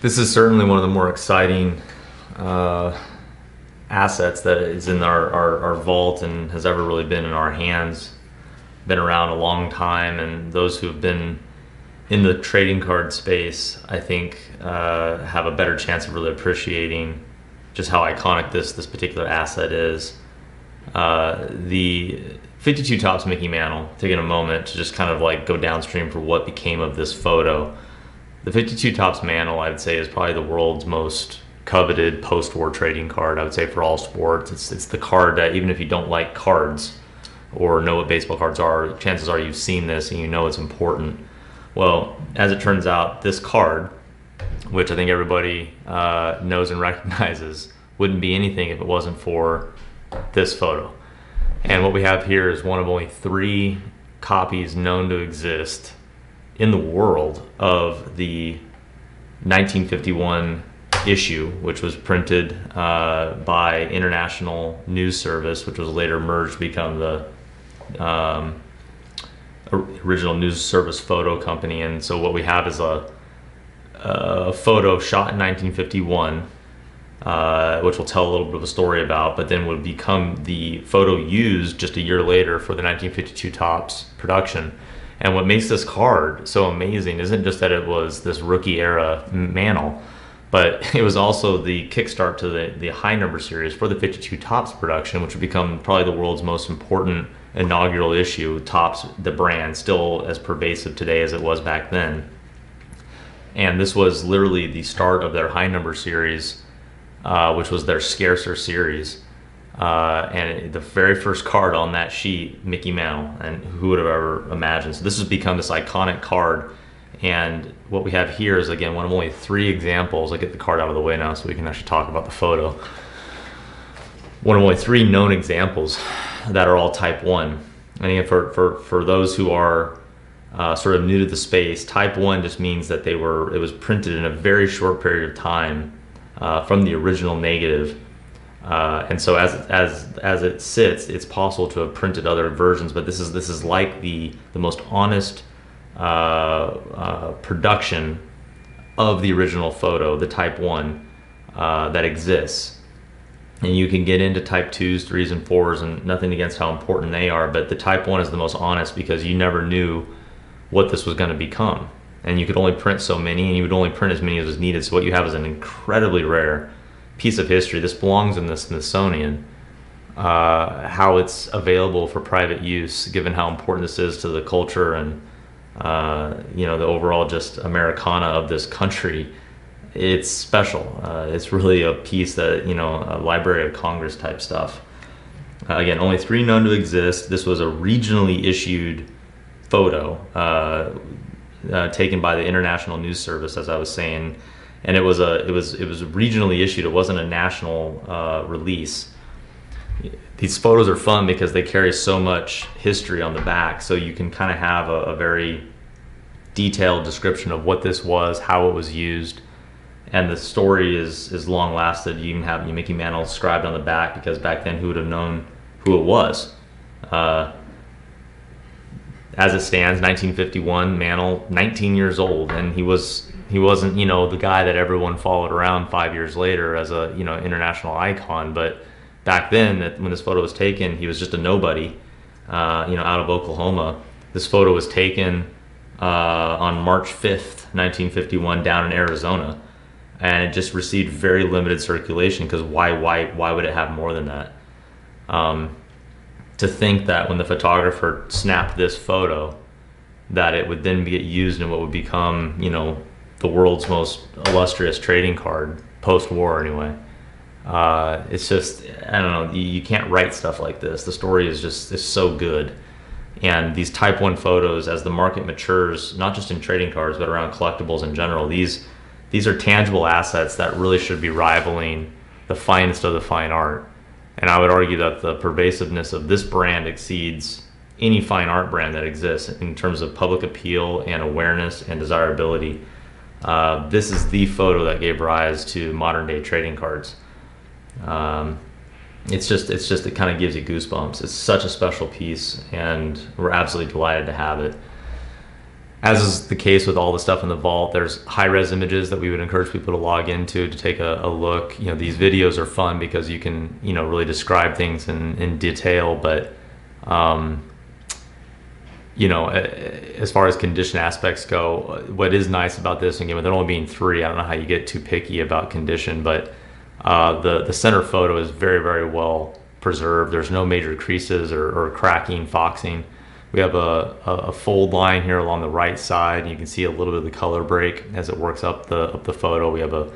This is certainly one of the more exciting assets that is in our vault and has ever really been in our hands. Been around a long time, and those who have been in the trading card space, I think, have a better chance of really appreciating just how iconic this particular asset is. The 52 Topps Mickey Mantle, taking a moment to just kind of like go downstream for what became of this photo. The 52 Topps Mantle, I would say, is probably the world's most coveted post-war trading card. I would say for all sports, it's the card that even if you don't like cards or know what baseball cards are, chances are you've seen this and you know it's important. Well, as it turns out, this card, which I think everybody knows and recognizes, wouldn't be anything if it wasn't for this photo. And what we have here is one of only 3 copies known to exist in the world of the 1951 issue, which was printed by International News Service, which was later merged to become the original News Service Photo Company. And so what we have is a photo shot in 1951, which we'll tell a little bit of a story about, but then would become the photo used just a year later for the 1952 Topps production. And what makes this card so amazing isn't just that it was this rookie era Mantle, but it was also the kickstart to the high number series for the 52 Topps production, which would become probably the world's most important inaugural issue. Topps, the brand, still as pervasive today as it was back then. And this was literally the start of their high number series, which was their scarcer series. And the very first card on that sheet, Mickey Mantle, and who would have ever imagined? So this has become this iconic card. And what we have here is, again, one of only 3 examples. I'll get the card out of the way now so we can actually talk about the photo. One of only 3 known examples that are all type 1. And again, for those who are sort of new to the space, type 1 just means that it was printed in a very short period of time from the original negative. And so as it sits, it's possible to have printed other versions, but this is like the most honest production of the original photo, the type 1 that exists. And you can get into type 2s, 3s, and 4s, and nothing against how important they are, but the type 1 is the most honest because you never knew what this was going to become. And you could only print so many, and you would only print as many as was needed. So what you have is an incredibly rare piece of history. This belongs in the Smithsonian. How it's available for private use, given how important this is to the culture and the overall just Americana of this country, it's special. It's really a piece that, a Library of Congress type stuff. Again, only 3 known to exist. This was a regionally issued photo taken by the International News Service, as I was saying, and it was regionally issued. It wasn't a national release. These photos are fun because they carry so much history on the back, so you can kind of have a very detailed description of what this was, how it was used, and the story is long lasted. You even have Mickey Mantle inscribed on the back because back then who would have known who it was? As it stands, 1951, Mantle, 19 years old, and he wasn't the guy that everyone followed around 5 years later as a international icon, but back then, when this photo was taken, he was just a nobody, out of Oklahoma. This photo was taken on March 5th, 1951, down in Arizona, and it just received very limited circulation because why would it have more than that? To think that when the photographer snapped this photo, that it would then get used in what would become, the world's most illustrious trading card, post-war anyway. It's just, I don't know, you can't write stuff like this. The story is so good. And these type 1 photos, as the market matures, not just in trading cards, but around collectibles in general, these are tangible assets that really should be rivaling the finest of the fine art. And I would argue that the pervasiveness of this brand exceeds any fine art brand that exists in terms of public appeal and awareness and desirability. This is the photo that gave rise to modern day trading cards. It kind of gives you goosebumps. It's such a special piece, and we're absolutely delighted to have it. As is the case with all the stuff in the vault, there's high-res images that we would encourage people to log into to take a look. These videos are fun because you can, really describe things in detail, but as far as condition aspects go, what is nice about this, again, with there only being 3, I don't know how you get too picky about condition, but the center photo is very, very well preserved. There's no major creases or cracking, foxing. We have a fold line here along the right side, and you can see a little bit of the color break as it works up the photo. We have a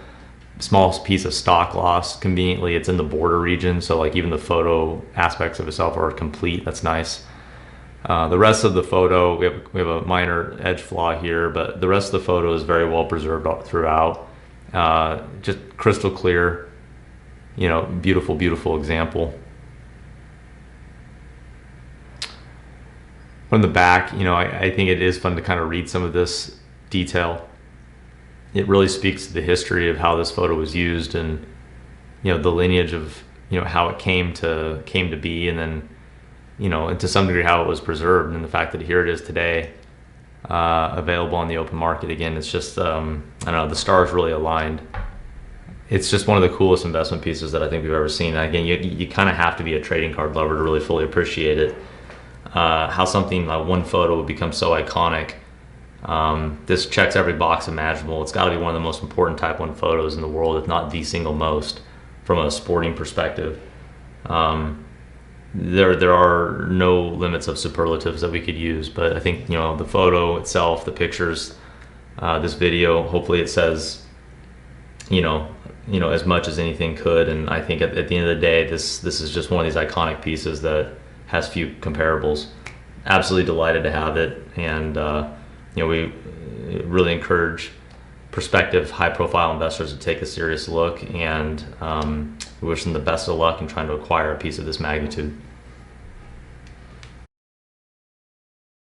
small piece of stock loss. Conveniently, it's in the border region, so like even the photo aspects of itself are complete. That's nice. The rest of the photo, we have a minor edge flaw here, but the rest of the photo is very well preserved throughout. Just crystal clear, beautiful, beautiful example. From the back, I think it is fun to kind of read some of this detail. It really speaks to the history of how this photo was used, and the lineage of how it came to be, and then and to some degree how it was preserved, and the fact that here it is today, available on the open market again. It's just I don't know, the stars really aligned. It's just one of the coolest investment pieces that I think we've ever seen. Again, you kind of have to be a trading card lover to really fully appreciate it. How something like one photo would become so iconic. This checks every box imaginable. It's got to be one of the most important Type 1 photos in the world, if not the single most, from a sporting perspective. There are no limits of superlatives that we could use, but I think the photo itself, the pictures, this video, hopefully it says as much as anything could. And I think at the end of the day, this is just one of these iconic pieces that has few comparables. Absolutely delighted to have it, and we really encourage prospective high-profile investors to take a serious look, and we wish them the best of luck in trying to acquire a piece of this magnitude.